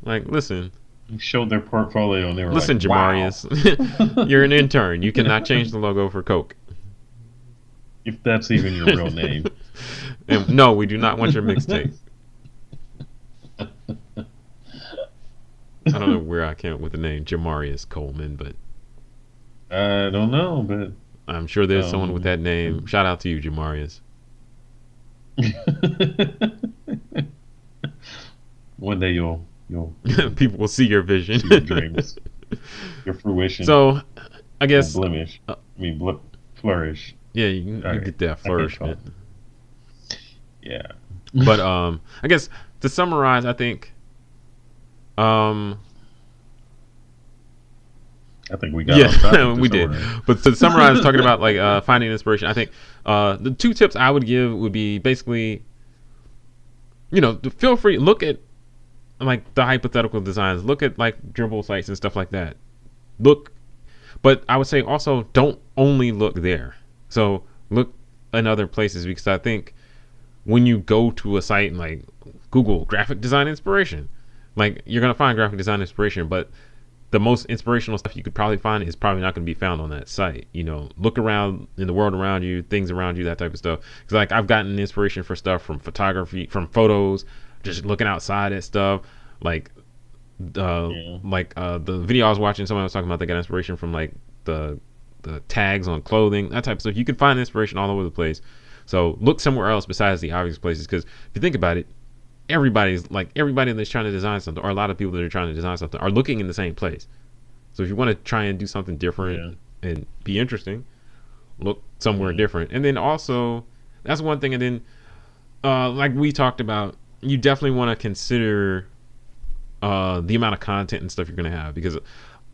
Like, listen, showed their portfolio, and they were like, listen, "Wow." Jamarius, you're an intern. You cannot change the logo for Coke. If that's even your real name. And no, we do not want your mixtape. I don't know where I came up with the name Jamarius Coleman, but I don't know, but I'm sure there's someone with um, that name. Shout out to you, Jamarius. one day you'll People will see your vision. see your dreams, your fruition So, I will guess, blemish. I mean, flourish. yeah, you Sorry, get that I can't flourishment. talk. Yeah, But I guess to summarize, I think um, I think we got off topic yeah, to we did. summarize. But to summarize, talking about like finding inspiration, I think the two tips I would give would be basically, feel free look at like the hypothetical designs, look at like dribble sites and stuff like that. Look, but I would say also don't only look there. So look in other places, because I think when you go to a site and like Google graphic design inspiration, like you're gonna find graphic design inspiration, but the most inspirational stuff you could probably find is probably not going to be found on that site. Look around in the world around you, things around you, that type of stuff. Because like I've gotten inspiration for stuff from photography, from photos, just looking outside at stuff. Like Yeah, the video I was watching, someone was talking about they got inspiration from like the the tags on clothing, that type of stuff. You can find inspiration all over the place. So look somewhere else besides the obvious places. Because if you think about it, everybody that's trying to design something, or a lot of people that are trying to design something, are looking in the same place. So if you want to try and do something different yeah, and be interesting, look somewhere yeah, different. And then also, that's one thing. And then like we talked about, you definitely want to consider the amount of content and stuff you're going to have. Because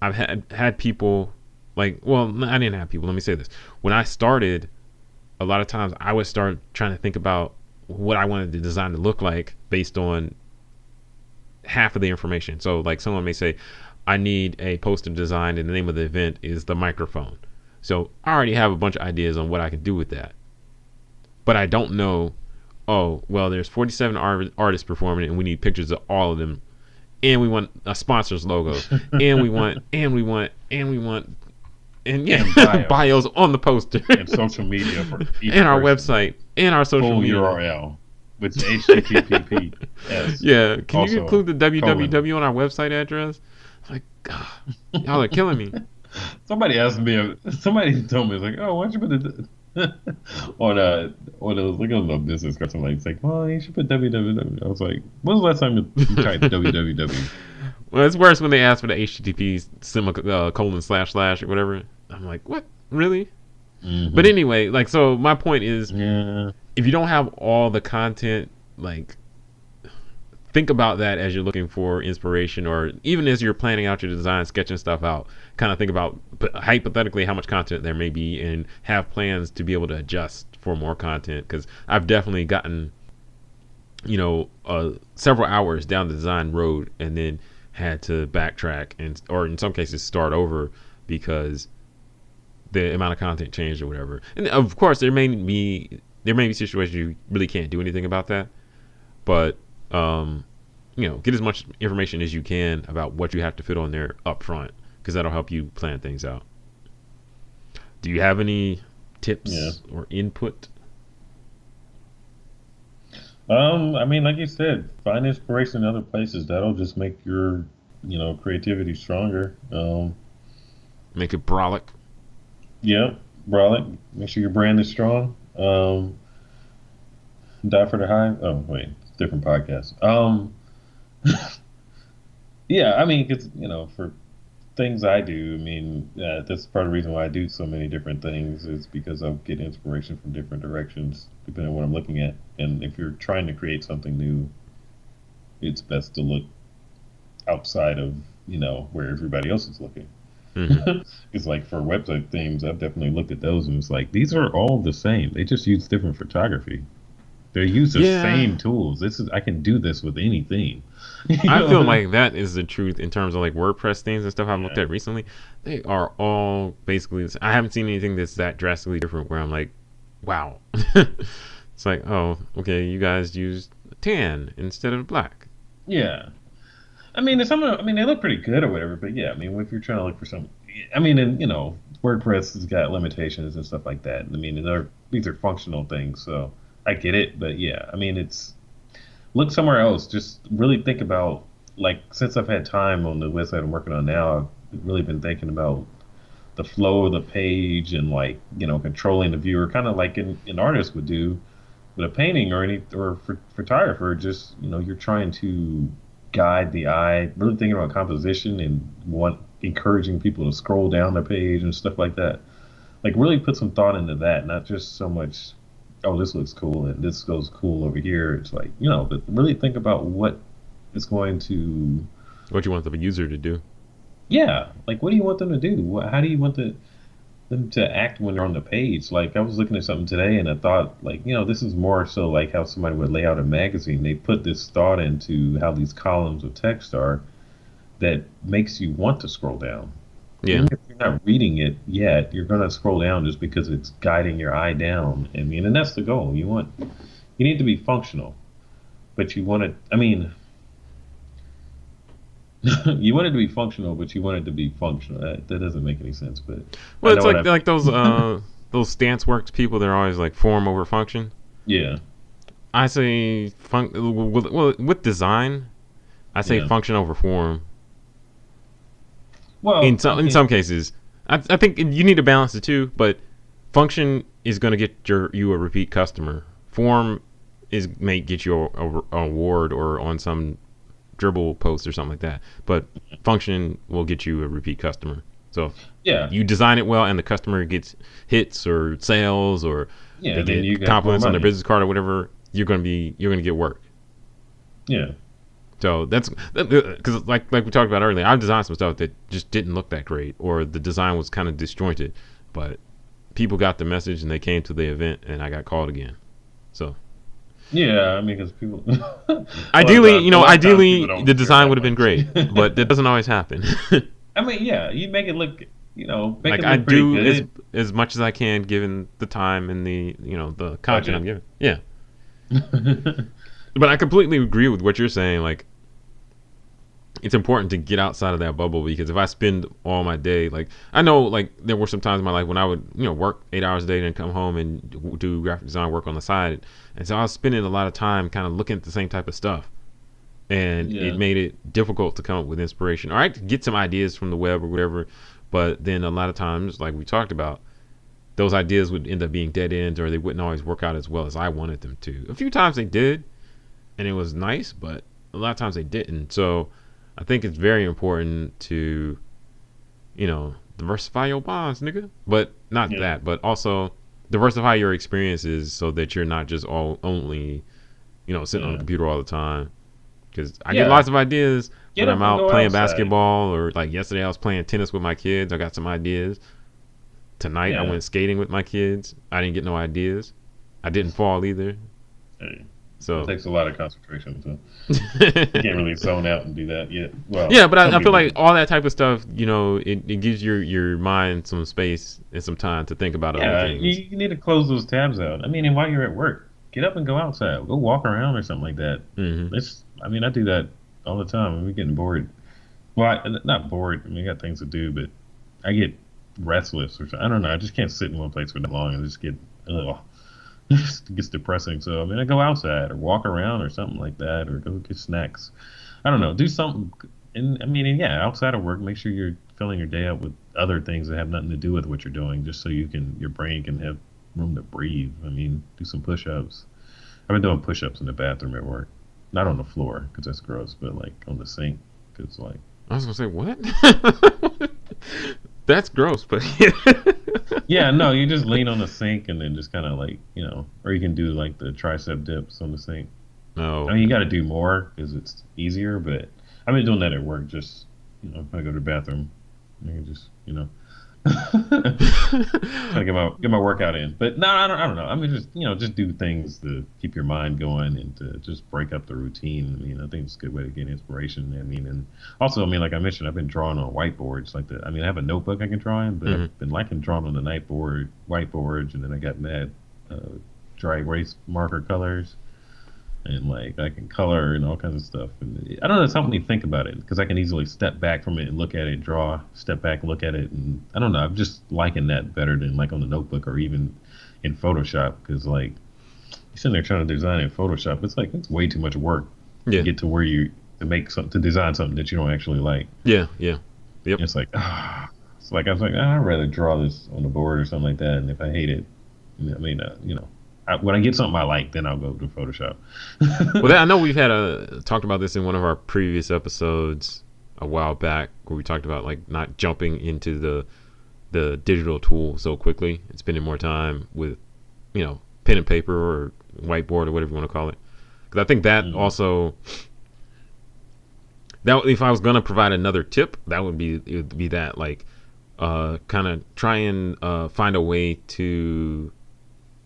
I've had people like, well, I didn't have people, let me say this. When I started, a lot of times I would start trying to think about what I wanted the design to look like based on half of the information. So like someone may say, I need a poster design and the name of the event is the microphone. So I already have a bunch of ideas on what I can do with that. But I don't know, oh, well, there's 47 artists performing and we need pictures of all of them. And we want a sponsor's logo. And we want, and yeah, and bios bios on the poster. and social media for each And our person. website and our social Full media. URL with the HTTPS Yeah, can you also include the colon. www on our website address? Like, God, y'all are killing me. Somebody asked me. Somebody told me, it's like, oh, why don't you put it on when I was looking on the business card? Somebody's like, well, you should put www. I was like, when was the last time you typed www? Well, it's worse when they ask for the HTTP colon slash slash or whatever. I'm like, what? Really? But Hmm. anyway, like, so my point is, Yeah, if you don't have all the content, like, think about that as you're looking for inspiration, or even as you're planning out your design, sketching stuff out. Kind of think about hypothetically how much content there may be, and have plans to be able to adjust for more content. Because I've definitely gotten, several hours down the design road and then had to backtrack, and or in some cases start over because the amount of content changed or whatever. And of course, there may be situations you really can't do anything about that, but um, get as much information as you can about what you have to fit on there up front, because that'll help you plan things out. Do you have any yeah. tips or input? I mean, like you said, find inspiration in other places. That'll just make your, creativity stronger. Make it brolic. Yeah, Brolic. Make sure your brand is strong. Die for the High. Oh wait, different podcast. Yeah, I mean, it's for things I do, I mean, that's part of the reason why I do so many different things is because I'll get inspiration from different directions depending on what I'm looking at. And if you're trying to create something new, it's best to look outside of, where everybody else is looking. Hmm. It's like for website themes, I've definitely looked at those and it's like these are all the same. They just use different photography. They use the Yeah, same tools. This is I can do this with any theme. I feel like that is the truth in terms of like WordPress things and stuff I've looked Yeah. at recently. They are all basically. I haven't seen anything that's that drastically different where I'm like, wow. It's like, oh, okay, you guys used tan instead of black. Yeah. I mean, I mean, they look pretty good or whatever, but yeah, I mean, if you're trying to look for some, I mean, and WordPress has got limitations and stuff like that. I mean, these are functional things, so I get it, but yeah, I mean, it's look somewhere else. Just really think about like since I've had time on the website I'm working on now, I've really been thinking about the flow of the page and like controlling the viewer, kind of like an artist would do with a painting or any or for photographer. Just you're trying to guide the eye, really thinking about composition and want encouraging people to scroll down the page and stuff like that. Like really put some thought into that, not just so much. Oh, this looks cool and this goes cool over here. It's like but really think about what is going to What you want the user to do. yeah, like what do you want them to do? How do you want them to act when they're on the page? Like I was looking at something today and I thought like this is more so like how somebody would lay out a magazine. They put this thought into how these columns of text are that makes you want to scroll down. Yeah. Even if you're not reading it yet, you're going to scroll down just because it's guiding your eye down. I mean, and that's the goal. You need to be functional, but you want it. I mean, you want it to be functional, but you want it to be functional. That doesn't make any sense, but I Well, it's know what like those stance works people. They're always like form over function. yeah, I say with design, I say yeah. function over form. Well, I In mean, some cases, I think you need to balance the two. But function is going to get you a repeat customer. Form is may get you a award or on some dribble post or something like that. But function will get you a repeat customer. So if yeah, you design it well and the customer gets hits or sales or yeah. they Then get you got more compliments on their money. business card or whatever, you're gonna get work. Yeah, So that's because like we talked about earlier, I've designed some stuff that just didn't look that great, or the design was kind of disjointed, but people got the message and they came to the event, and I got called again. So yeah. I mean, because people, ideally, a lot of times people ideally, don't the care design that would have been much. great, but that doesn't always happen. I mean, yeah, you make it look, make Like it I look pretty do good. as much as I can given the time and the the content I'm Budget. given. Yeah, but I completely agree with what you're saying. Like it's important to get outside of that bubble because if I spend all my day like I know like there were some times in my life when I would work 8 hours a day and come home and do graphic design work on the side, and so I was spending a lot of time kind of looking at the same type of stuff, and it Yeah, made it difficult to come up with inspiration. All right, get some ideas from the web or whatever, but then a lot of times, like we talked about, those ideas would end up being dead ends or they wouldn't always work out as well as I wanted them to. A few times they did, and it was nice, but a lot of times they didn't. So I think it's very important to, diversify your bonds, nigga. But not yeah, that, but also diversify your experiences so that you're not just all only, sitting on the yeah, computer all the time. Because I get yeah. lots of ideas Get when I'm up and out go playing outside. basketball or like yesterday I was playing tennis with my kids. I got some ideas. Tonight I Yeah. went skating with my kids. I didn't get no ideas. I didn't fall either. Hey, that So takes a lot of concentration, so you can't really zone out and do that yet. Well, yeah, but some I feel people like do. all that type of stuff, it gives your mind some space and some time to think about other Yeah, things. you need to close those tabs out. I mean, and while you're at work, get up and go outside. Go walk around or something like that. Hmm. I mean, I do that all the time. We're getting bored. Well, not bored. I mean, I got things to do, but I get restless or something. I don't know. I just can't sit in one place for that long and just get, ugh. It gets depressing. So, I mean, I go outside or walk around or something like that or go get snacks. I don't know. Do something. And I mean, and yeah, outside of work, make sure you're filling your day up with other things that have nothing to do with what you're doing, just so your brain can have room to breathe. I mean, do some push-ups. I've been doing push-ups in the bathroom at work, not on the floor because that's gross, but like on the sink because like I was gonna say what? That's gross, but Yeah, no, you just lean on the sink and then just kind of like, or you can do like the tricep dips on the sink. oh, I mean, you okay. got to do more because it's easier, but I've been doing that at work. Just, if I go to the bathroom, I can just, try to get my workout in. But no, I don't know. I mean, just just do things to keep your mind going and to just break up the routine. I mean, I think it's a good way to get inspiration. I mean, and also, I mean, like I mentioned, I've been drawing on whiteboards. I mean, I have a notebook I can draw in, but Hmm. I've been liking drawing on the whiteboards, and then I got mad dry erase marker colors. And like I can color and all kinds of stuff. And I don't know, it's helped me think about it because I can easily step back from it and look at it, draw, step back, look at it, and I don't know. I'm just liking that better than like on the notebook or even in Photoshop because like you're sitting there trying to design in Photoshop, it's like it's way too much work to Yeah, get to where you to make something to design something that you don't actually like. yeah, yeah. Yep. It's like it's like I was like I'd rather draw this on the board or something like that. And if I hate it, I mean, when I get something I like, then I'll go to Photoshop. Well, I know we've had talked about this in one of our previous episodes a while back, where we talked about like not jumping into the digital tool so quickly and spending more time with pen and paper or whiteboard or whatever you want to call it. Because I think that Mm. also, that if I was gonna provide another tip, it would be that like kind of try and find a way to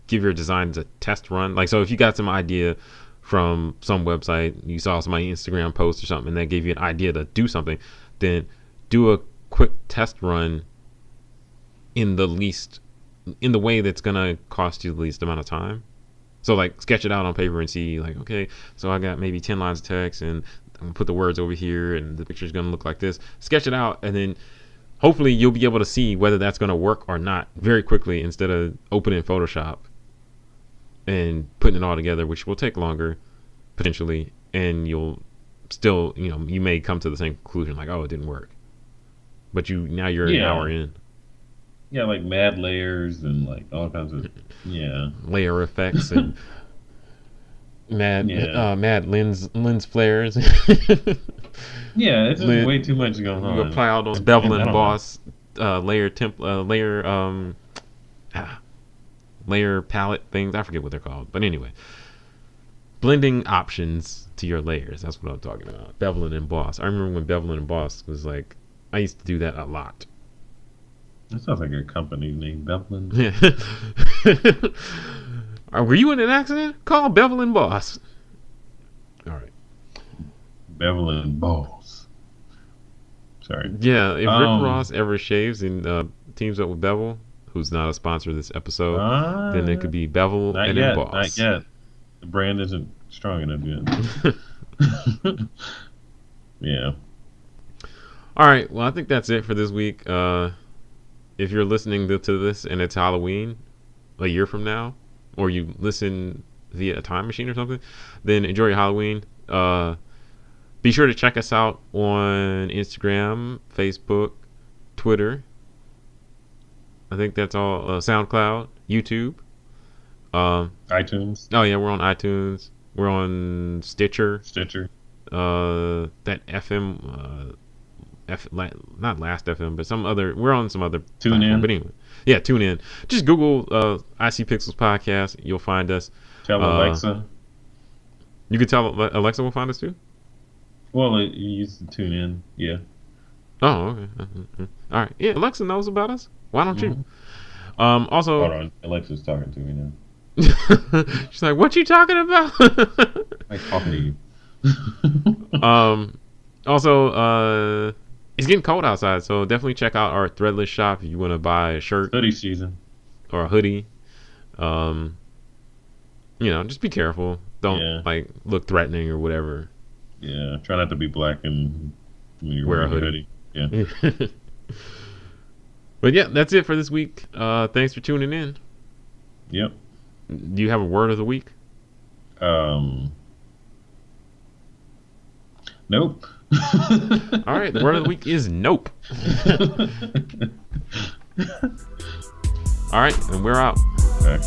give your designs a test run. Like, so if you got some idea from some website, you saw somebody Instagram post or something, and they gave you an idea to do something, then do a quick test run in the way that's gonna cost you the least amount of time. So like sketch it out on paper and see like, okay, so I got maybe 10 lines of text and I'm gonna put the words over here and the picture's gonna look like this. Sketch it out and then hopefully you'll be able to see whether that's gonna work or not very quickly instead of opening Photoshop and putting it all together, which will take longer potentially, and you'll still, you may come to the same conclusion like, oh, it didn't work, but you're an hour Yeah, in. yeah, like mad layers and like all kinds of yeah, Layer effects and yeah, mad lens flares. yeah. It's just Lid, way too much going you on, apply all those bevel and I and don't know. boss ah, layer palette things. I forget what they're called, but anyway, blending options to your layers. That's what I'm talking about. Bevel and boss. I remember when bevel and boss was like, I used to do that a lot. That sounds like a company name, Bevelin. Yeah. Were you in an accident? Call Bevel and Boss. All right. Bevelin Balls. Sorry. Yeah, if Rick Um. Ross ever shaves and teams up with Bevel, who's not a sponsor of this episode, then it Uh, could be Bevel Not and then yet. Not Boss. yet. The brand isn't strong enough yet. Yeah. All right. Well, I think that's it for this week. If you're listening to this and it's Halloween a year from now, or you listen via a time machine or something, then enjoy your Halloween. Be sure to check us out on Instagram, Facebook, Twitter. I think that's all. SoundCloud, YouTube. Um, iTunes, oh yeah, we're on iTunes. We're on Stitcher. Stitcher. That FM. Not Last FM, but some other. We're on some other Tune platform. But in. anyway, yeah, tune in. Just Google IC Pixels podcast. You'll find us. Tell Uh, Alexa. you could tell Alexa will find us too. Well, you used to tune in. Yeah. Oh, okay. All right. Yeah, Alexa knows about us. Why don't you? Hmm. Also, Hold on. Alexa's talking to me now. she's like, "What you talking about?" I'm talking to you. um, also, it's getting cold outside, so definitely check out our Threadless shop if you want to buy a shirt Hoodie season. or a hoodie. Um, just be careful. Don't Yeah. like look threatening or whatever. Yeah. Try not to be black and when you're Wear a wearing a hoodie. hoodie. Yeah. But yeah, that's it for this week. Thanks for tuning in. Yep. Do you have a word of the week? Um. Nope. All right, the word of the week is nope. All right, and we're out. Okay.